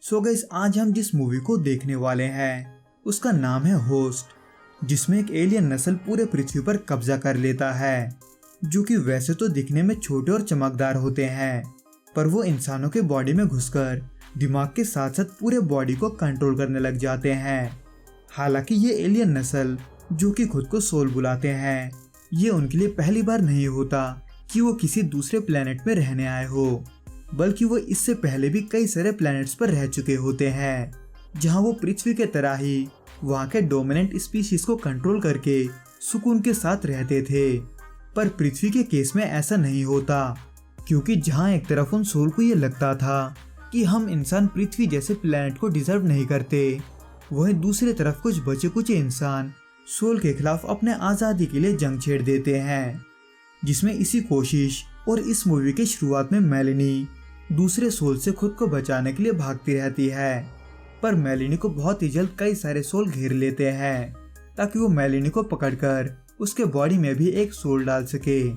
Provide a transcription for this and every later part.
So guys, आज हम जिस मूवी को देखने वाले हैं उसका नाम है होस्ट, जिसमें एक एलियन नस्ल पूरे पृथ्वी पर कब्जा कर लेता है, जो कि वैसे तो दिखने में छोटे और चमकदार होते हैं, पर वो इंसानों के बॉडी में घुसकर दिमाग के साथ साथ पूरे बॉडी को कंट्रोल करने लग जाते हैं। हालांकि ये एलियन नस्ल जो कि खुद को सोल बुलाते हैं, ये उनके लिए पहली बार नहीं होता कि वो किसी दूसरे प्लेनेट में रहने आए हो, बल्कि वो इससे पहले भी कई सारे प्लैनेट्स पर रह चुके होते हैं, जहां वो पृथ्वी के तरह ही वहां के डोमिनेंट स्पीशीज को कंट्रोल करके सुकून के साथ रहते थे। पर पृथ्वी के केस में ऐसा नहीं होता, क्योंकि जहां एक तरफ उन सोल को ये लगता था कि हम इंसान पृथ्वी जैसे प्लैनेट को डिजर्व नहीं करते, वहीं दूसरी तरफ कुछ बचे कुछ इंसान सोल के खिलाफ अपने आज़ादी के लिए जंग छेड़ देते हैं, जिसमें इसी कोशिश और इस मूवी की शुरुआत में मेलेनी दूसरे सोल से खुद को बचाने के लिए भागती रहती है। पर मेलेनी को बहुत ही जल्द कई सारे सोल घेर लेते हैं ताकि वो मेलेनी को पकड़कर उसके बॉडी में भी एक सोल डाल सके।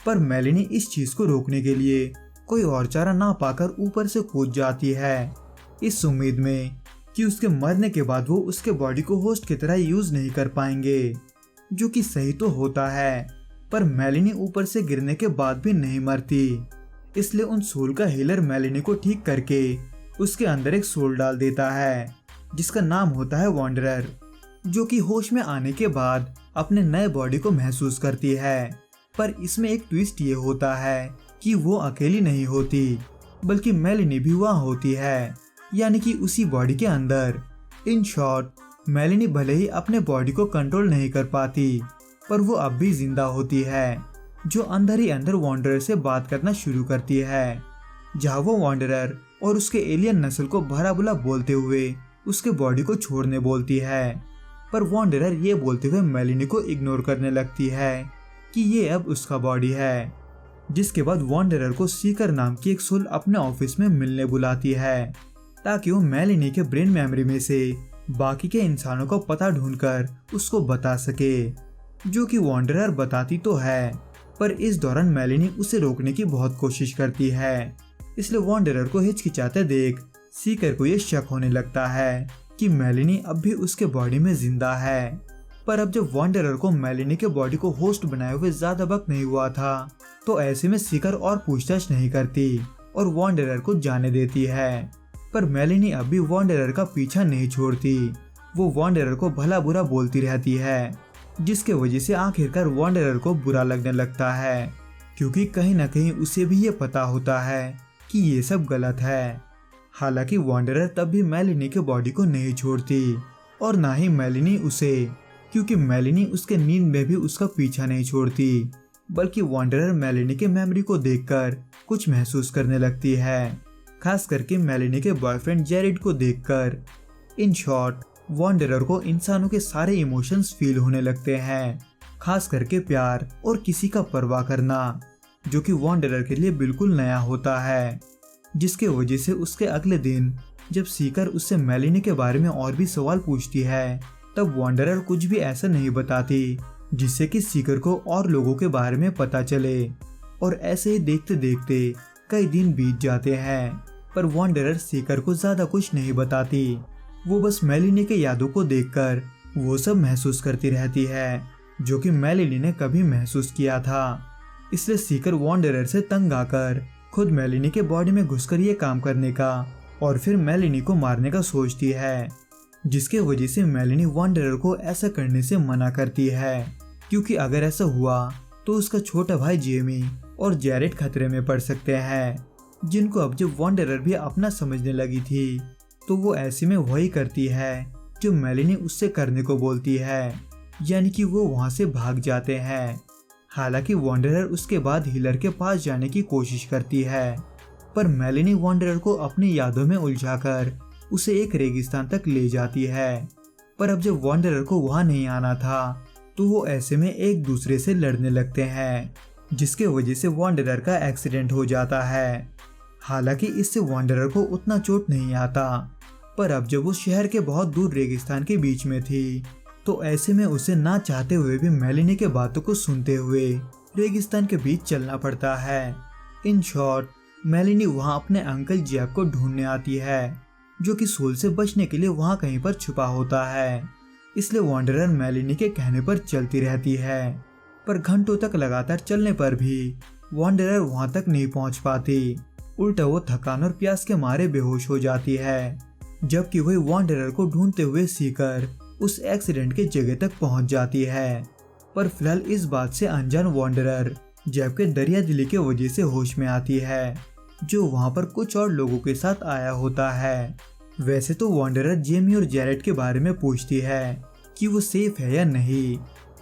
पर मेलेनी इस चीज को रोकने के लिए कोई और चारा ना पाकर ऊपर से कूद जाती है, इस उम्मीद में कि उसके मरने के बाद वो उसके बॉडी को होस्ट की तरह यूज नहीं कर पाएंगे, जो कि सही तो होता है। पर मेलेनी ऊपर से गिरने के बाद भी नहीं मरती, इसलिए उन सोल का हीलर मेलेनी को ठीक करके उसके अंदर एक सोल डाल देता है, जिसका नाम होता है वॉन्डरर, जो कि होश में आने के बाद अपने नए बॉडी को महसूस करती है। पर इसमें एक ट्विस्ट ये होता है कि वो अकेली नहीं होती, बल्कि मेलेनी भी वहाँ होती है, यानी कि उसी बॉडी के अंदर। इन शॉर्ट, मेलेनी भले ही अपने बॉडी को कंट्रोल नहीं कर पाती, पर वो अब भी जिंदा होती है, जो अंदर ही अंदर वॉन्डरर से बात करना शुरू करती है, जहाँ वो वॉन्डरर और उसके एलियन नस्ल को भला बुरा बोलते हुए उसके बॉडी को छोड़ने बोलती है। पर वॉन्डरर ये बोलते हुए मेलेनी को इग्नोर करने लगती है कि ये अब उसका बॉडी है, जिसके बाद वॉन्डरर को सीकर नाम की एक सोल अपने ऑफिस में मिलने बुलाती है, ताकि वो मेलेनी के ब्रेन मेमोरी में से बाकी के इंसानों को पता ढूंढकर उसको बता सके, जो कि वॉन्डरर बताती तो है, पर इस दौरान मेलेनी उसे रोकने की बहुत कोशिश करती है। इसलिए वॉन्डरर को हिचकिचाते देख सीकर को ये शक होने लगता है कि मेलेनी अब भी उसके बॉडी में जिंदा है। पर अब जब वॉन्डरर को मेलेनी के बॉडी को होस्ट बनाए हुए ज्यादा वक्त नहीं हुआ था, तो ऐसे में सीकर और पूछताछ नहीं करती और वॉन्डरर को जाने देती है। पर मेलेनी अब भी वॉन्डरर का पीछा नहीं छोड़ती, वो वॉन्डरर को भला बुरा बोलती रहती है, जिसके वजह से आखिरकार वॉन्डरर को बुरा लगने लगता है, क्योंकि कहीं ना कहीं उसे भी ये पता होता है कि ये सब गलत है। हालांकि वॉन्डरर तब भी मेलेनी के बॉडी को नहीं छोड़ती और ना ही मेलेनी उसे, क्योंकि मेलेनी उसके नींद में भी उसका पीछा नहीं छोड़ती, बल्कि वॉन्डरर मेलेनी के मेमोरी को देखकर कुछ महसूस करने लगती है, खास करके मेलेनी के बॉयफ्रेंड जेरेड को देखकर। इन शॉर्ट, वॉन्डरर को इंसानों के सारे इमोशंस फील होने लगते हैं, खास करके प्यार और किसी का परवाह करना, जो कि वॉन्डरर के लिए बिल्कुल नया होता है, जिसके वजह से उसके अगले दिन जब सीकर उससे मेलेनी के बारे में और भी सवाल पूछती है, तब वॉन्डरर कुछ भी ऐसा नहीं बताती जिससे कि सीकर को और लोगों के बारे में पता चले। और ऐसे ही देखते देखते कई दिन बीत जाते हैं, पर वॉन्डरर सीकर को ज्यादा कुछ नहीं बताती, वो बस मेलेनी के यादों को देखकर वो सब महसूस करती रहती है, जो कि मेलेनी ने कभी महसूस किया था। इसलिए सीकर वॉन्डरर से तंग आकर खुद मेलेनी के बॉडी में घुसकर ये काम करने का और फिर मेलेनी को मारने का सोचती है, जिसके वजह से मेलेनी वॉन्डरर को ऐसा करने से मना करती है, क्योंकि अगर ऐसा हुआ तो उसका छोटा भाई जेमी और जेरेड खतरे में पड़ सकते हैं, जिनको अब जब वॉन्डरर भी अपना समझने लगी थी, तो वो ऐसे में वही करती है जो मेलेनी उससे करने को बोलती है, यानी कि वो वहां से भाग जाते हैं। हालांकि वॉन्डरर उसके बाद हीलर के पास जाने की कोशिश करती है, पर मेलेनी वॉन्डरर को अपनी यादों में उलझाकर उसे एक रेगिस्तान तक ले जाती है। पर अब जब वॉन्डरर को वहां नहीं आना था, तो वो ऐसे में एक दूसरे से लड़ने लगते हैं, जिसके वजह से वॉन्डरर का एक्सीडेंट हो जाता है। हालांकि इससे वॉन्डरर को उतना चोट नहीं आता, पर अब जब वो शहर के बहुत दूर रेगिस्तान के बीच में थी, तो ऐसे में उसे ना चाहते हुए भी मेलेनी के बातों को सुनते हुए रेगिस्तान के बीच चलना पड़ता है। इन शॉर्ट, मेलेनी वहां अपने अंकल जैक को ढूंढने आती है, जो कि सोल से बचने के लिए वहाँ कहीं पर छुपा होता है। इसलिए वांडरर मेलिनी के कहने पर चलती रहती है, पर घंटों तक लगातार चलने पर भी वांडरर वहाँ तक नहीं पहुँच पाती। उल्टा वो थकान और प्यास के मारे बेहोश हो जाती है, जबकि वही वांडरर को ढूंढते हुए सीकर उस एक्सीडेंट के जगह तक पहुंच जाती है। पर फिलहाल इस बात से अनजान वांडरर जैब के दरिया दिली के वजह से होश में आती है, जो वहां पर कुछ और लोगों के साथ आया होता है। वैसे तो वांडरर जेमी और जैरेड के बारे में पूछती है कि वो सेफ है या नहीं,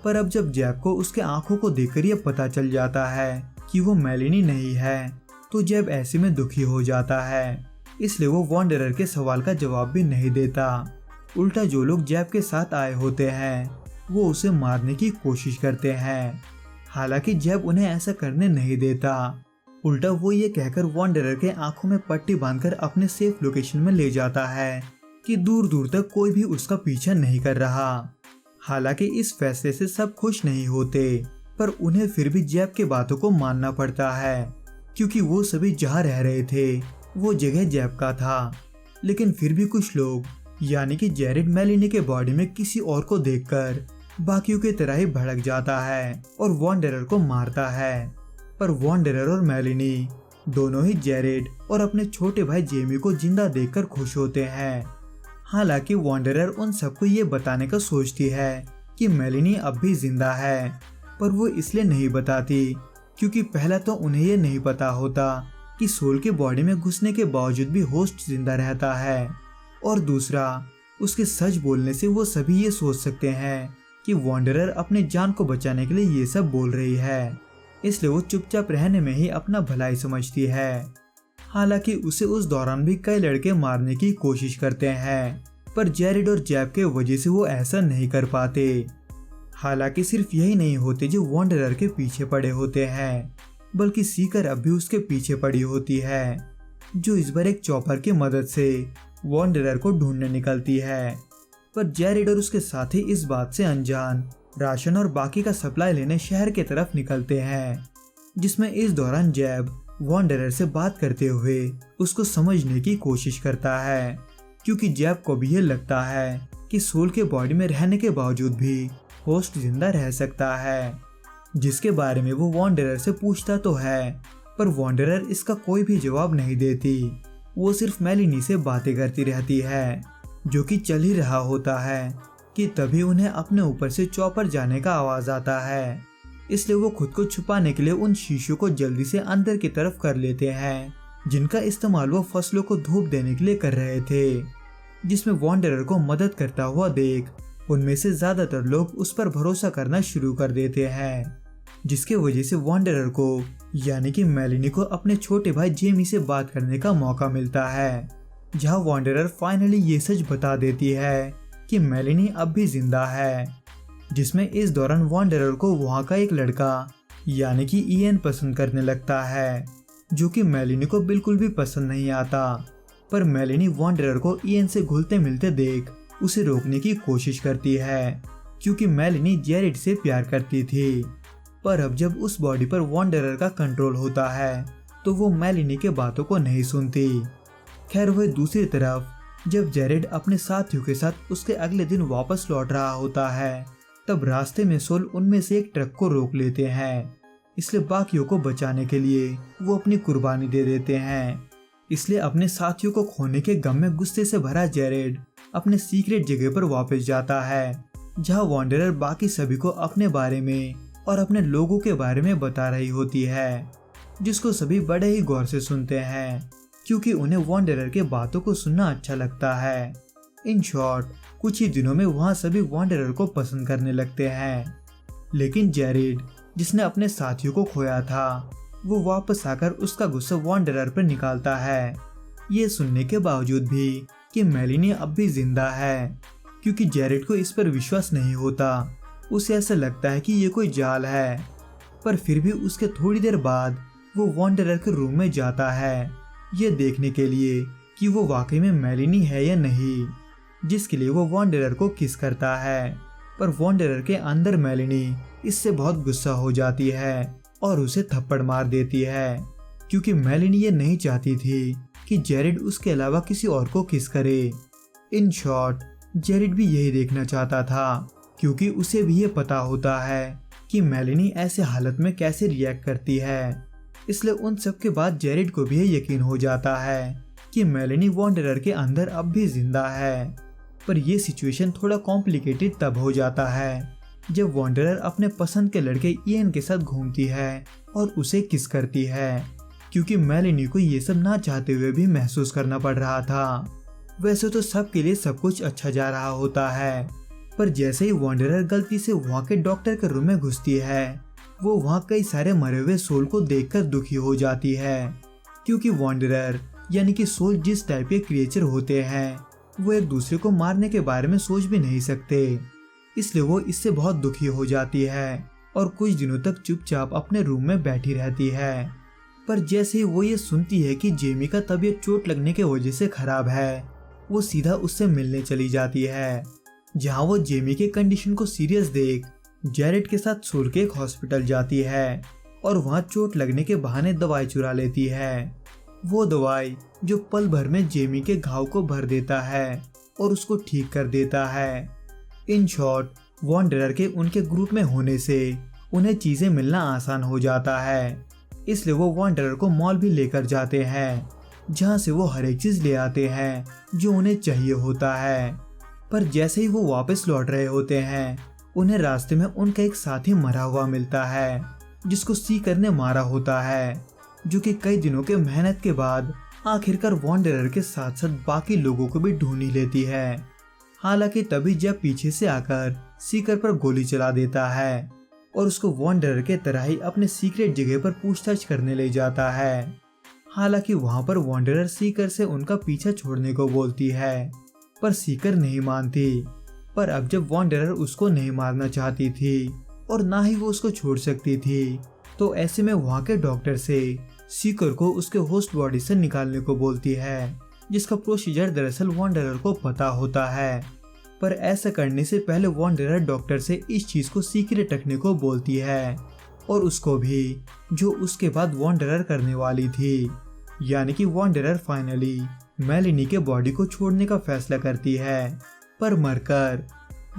पर अब जब जैब को उसके आंखों को देखकर यह पता चल जाता है कि वो मेलिनी नहीं है, तो जैब ऐसे में दुखी हो जाता है। इसलिए वो वांडरर के सवाल का जवाब भी नहीं देता। उल्टा जो लोग जैब के साथ आए होते हैं वो उसे मारने की कोशिश करते हैं। हालांकि जैब उन्हें ऐसा करने नहीं देता। उल्टा वो ये कहकर वांडरर के आंखों में पट्टी बांधकर अपने सेफ लोकेशन में ले जाता है कि दूर दूर तक कोई भी उसका पीछा नहीं कर रहा। हालांकि इस फैसले से सब खुश नहीं होते, पर उन्हें फिर भी जैब के बातों को मानना पड़ता है, क्योंकि वो सभी जहाँ रह रहे थे वो जगह जैब का था। लेकिन फिर भी कुछ लोग यानी कि जैरेड मेलिनी के बॉडी में किसी और को देखकर बाकियों की तरह ही भड़क जाता है और वांडरर को मारता है। पर वांडरर और मेलिनी दोनों ही जैरेड और अपने छोटे भाई जेमी को जिंदा देखकर खुश होते हैं। हालांकि वांडरर उन सबको ये बताने का सोचती है कि मेलिनी अब भी जिंदा है, पर वो इसलिए नहीं बताती क्योंकि पहला तो उन्हें ये नहीं पता होता कि सोल के बॉडी में घुसने के बावजूद भी होस्ट जिंदा रहता है, और दूसरा उसके सच बोलने से वो सभी ये सोच सकते हैं कि वांडरर अपने जान को बचाने के लिए ये सब बोल रही है, इसलिए वो चुपचाप रहने में ही अपना भलाई समझती है। हालांकि उसे उस दौरान भी कई लड़के मारने की कोशिश करते हैं, पर जैरेड और जैब के वजह से वो ऐसा नहीं कर पाते। हालांकि सिर्फ यही नहीं होते जो वांडरर के पीछे पड़े होते हैं, बल्कि सीकर अब भी उसके पीछे पड़ी होती है, जो इस बार एक चॉपर की मदद से वांडरर को ढूंढने निकलती है। पर जैरेड और उसके साथी इस बात से अनजान राशन और बाकी का सप्लाई लेने शहर की तरफ निकलते हैं, जिसमें इस दौरान जैब वांडरर से बात करते हुए उसको समझने की कोशिश करता है, क्योंकि जैब को भी ये लगता है कि सोल के बॉडी में रहने के बावजूद भी होस्ट जिंदा रह सकता है, जिसके बारे में वो वांडरर से पूछता तो है, पर वांडरर इसका कोई भी जवाब नहीं देती। वो सिर्फ मेलिनी से बातें करती रहती है, जो कि चल ही रहा होता है कि तभी उन्हें अपने ऊपर से चॉपर जाने का आवाज आता है। इसलिए वो खुद को छुपाने के लिए उन शीशों को जल्दी से अंदर की तरफ कर लेते हैं, जिनका इस्तेमाल वो फसलों को धूप देने के लिए कर रहे थे। जिसमें वांडरर को मदद करता हुआ देख उनमें से ज्यादातर लोग उस पर भरोसा करना शुरू कर देते हैं, जिसके वजह से वांडरर को यानी कि मेलिनी को अपने छोटे भाई जेमी से बात करने का मौका मिलता है, जहां वांडरर फाइनली ये सच बता देती है कि मेलिनी अब भी जिंदा है। जिसमें इस दौरान वांडरर को वहां का एक लड़का यानी कि इयन पसंद करने लगता है, जो कि मेलिनी को बिल्कुल भी पसंद नहीं आता। पर मेलिनी वांडरर को इयन से घुलते मिलते देख उसे रोकने की कोशिश करती है, क्योंकि मेलिनी जैरेड से प्यार करती थी। पर अब जब उस बॉडी पर वांडरर का कंट्रोल होता है तो वो मेलिनी के बातों को नहीं सुनती। खैर वह दूसरी तरफ जब जैरेड अपने साथियों के साथ उसके अगले दिन वापस लौट रहा होता है, तब रास्ते में सोल उनमें से एक ट्रक को रोक लेते हैं। इसलिए बाकियों को बचाने के लिए वो अपनी कुर्बानी दे देते हैं। इसलिए अपने साथियों को खोने के गम में गुस्से से भरा जैरेड अपने सीक्रेट जगह पर वापस जाता है, जहां वांडरर बाकी सभी को अपने बारे में और अपने लोगों के बारे में बता रही होती है, जिसको सभी बड़े ही गौर से सुनते हैं, क्योंकि उन्हें वांडरर के बातों को सुनना अच्छा लगता है। इन शॉर्ट कुछ ही दिनों में वहाँ सभी वांडरर को पसंद करने लगते हैं। लेकिन जैरेड जिसने अपने साथियों को खोया था, वो वापस आकर उसका गुस्सा वांडरर पर निकालता है, ये सुनने के बावजूद भी कि मेलिनी अब भी जिंदा है, क्योंकि जैरेड को इस पर विश्वास नहीं होता। उसे ऐसा लगता है कि ये कोई जाल है। पर फिर भी उसके थोड़ी देर बाद वो वांडरर के रूम में जाता है, ये देखने के लिए कि वो वाकई में मेलिनी है या नहीं, जिसके लिए वो वांडरर को किस करता है। पर वांडरर के अंदर मेलिनी इससे बहुत गुस्सा हो जाती है और उसे थप्पड़ मार देती है, क्योंकि मेलिनी ये नहीं चाहती थी कि जेरेड उसके अलावा किसी और को किस करे। इन शॉर्ट, जेरेड भी यही देखना चाहता था, क्योंकि उसे भी ये पता होता है कि मेलेनी ऐसे हालत में कैसे रिएक्ट करती है। इसलिए उन सब के बाद जेरेड को भी ये यकीन हो जाता है कि मेलेनी वॉन्डरर के अंदर अब भी जिंदा है। पर यह सिचुएशन थोड़ा कॉम्प्लिकेटेड तब हो जाता है जब वॉन्डरर अपने पसंद के लड़के इयन के साथ घूमती है और उसे किस करती है, क्योंकि मेलेनी को ये सब ना चाहते हुए भी महसूस करना पड़ रहा था। वैसे तो सबके लिए सब कुछ अच्छा जा रहा होता है, पर जैसे ही वॉन्डरर गलती से वहाँ के डॉक्टर के रूम में घुसती है, वो वहाँ कई सारे मरे हुए सोल को देखकर दुखी हो जाती है, क्योंकि वॉन्डरर यानी कि सोल जिस टाइप के क्रिएचर होते हैं वो एक दूसरे को मारने के बारे में सोच भी नहीं सकते। इसलिए वो इससे बहुत दुखी हो जाती है और कुछ दिनों तक चुपचाप अपने रूम में बैठी रहती है। पर जैसे ही वो ये सुनती है कि जेमी का तबीयत चोट लगने के वजह से खराब है, वो सीधा उससे मिलने चली जाती है, जहाँ वो जेमी के कंडीशन को सीरियस देख जेरेड के साथ सोल के एक हॉस्पिटल जाती है और वहाँ चोट लगने के बहाने दवाई चुरा लेती है। वो दवाई जो पल भर में जेमी के घाव को भर देता है और उसको ठीक कर देता है। इन शॉर्ट, वॉन्डरर के उनके ग्रुप में होने से उन्हें चीजें मिलना आसान हो जाता है। इसलिए वो वॉन्डरर को मॉल भी लेकर जाते हैं, जहाँ से वो हर एक चीज ले आते हैं जो उन्हें चाहिए होता है। पर जैसे ही वो वापस लौट रहे होते हैं, उन्हें रास्ते में उनका एक साथी मरा हुआ मिलता है, जिसको सीकर ने मारा होता है, जो कि कई दिनों के मेहनत के बाद आखिरकार वॉन्डरर के साथ साथ बाकी लोगों को भी ढूंढ ही लेती है। हालांकि तभी जब पीछे से आकर सीकर पर गोली चला देता है और उसको वॉन्डरर के तरह ही अपने सीक्रेट जगह पर पूछताछ करने ले जाता है। हालांकि वहां पर वॉन्डरर सीकर से उनका पीछा छोड़ने को बोलती है, पर सीकर नहीं मानती। पर अब जब वॉन्डरर उसको नहीं मारना चाहती थी और ना ही वो उसको छोड़ सकती थी, तो ऐसे में वहाँ के डॉक्टर से सीकर को उसके होस्ट बॉडी से निकालने को बोलती है, जिसका प्रोसीजर दरअसल वॉन्डरर को पता होता है। पर ऐसा करने से पहले वॉन्डरर डॉक्टर से इस चीज को सीक्रेट रखने को बोलती है, और उसको भी जो उसके बाद वॉन्डरर करने वाली थी। यानी कि वॉन्डरर फाइनली मेलेनी के बॉडी को छोड़ने का फैसला करती है, पर मरकर,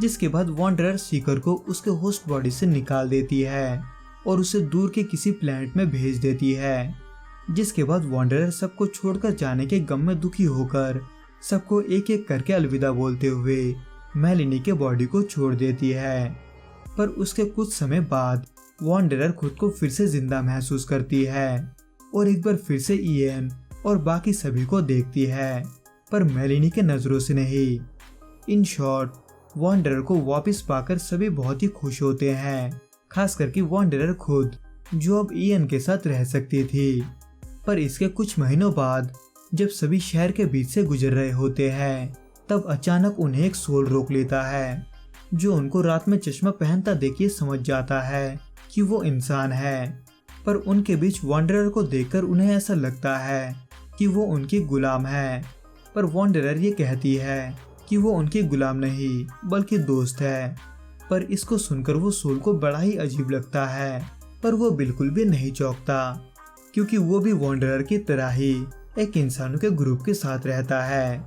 जिसके बाद वॉन्डरर सीकर को उसके होस्ट बॉडी से निकाल देती है और उसे दूर के किसी प्लैनेट में भेज देती है। जिसके बाद वॉन्डरर सबको छोड़कर जाने के गम में दुखी होकर सबको एक एक करके अलविदा बोलते हुए मेलेनी के बॉडी को छोड़ देती है। पर उसके कुछ समय बाद वॉन्डरर खुद को फिर से जिंदा महसूस करती है और एक बार फिर से इयन और बाकी सभी को देखती है, पर मेलेनी के नजरों से नहीं। इन शॉर्ट, वॉन्डरर को वापस पाकर सभी बहुत ही खुश होते हैं, खास करके वॉन्डरर खुद, जो अब इयन के साथ रह सकती थी। पर इसके कुछ महीनों बाद जब सभी शहर के बीच से गुजर रहे होते हैं, तब अचानक उन्हें एक सोल रोक लेता है, जो उनको रात में चश्मा पहनता देखिए समझ जाता है कि वो इंसान है। पर उनके बीच वॉन्डरर को देखकर उन्हें ऐसा लगता है कि वो उनकी गुलाम है। पर वॉन्डरर ये कहती है कि वो उनकी गुलाम नहीं बल्कि दोस्त है। पर इसको सुनकर वो सोल को बड़ा ही अजीब लगता है, पर वो बिल्कुल भी नहीं चौंकता, क्योंकि वो भी वॉन्डरर की तरह ही एक इंसानों के ग्रुप के साथ रहता है।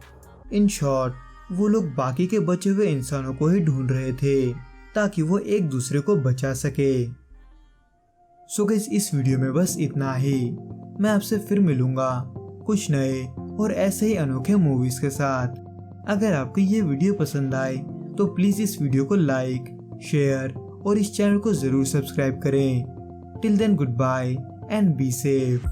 इन शॉर्ट, वो लोग बाकी के बचे हुए इंसानों को ही ढूंढ रहे थे ताकि वो एक दूसरे को बचा सके। सो गाइस, इस वीडियो में बस इतना ही। मैं आपसे फिर मिलूंगा कुछ नए और ऐसे ही अनोखे मूवीज के साथ। अगर आपको ये वीडियो पसंद आए तो प्लीज इस वीडियो को लाइक, शेयर और इस चैनल को जरूर सब्सक्राइब करें। Till then, good bye and be safe.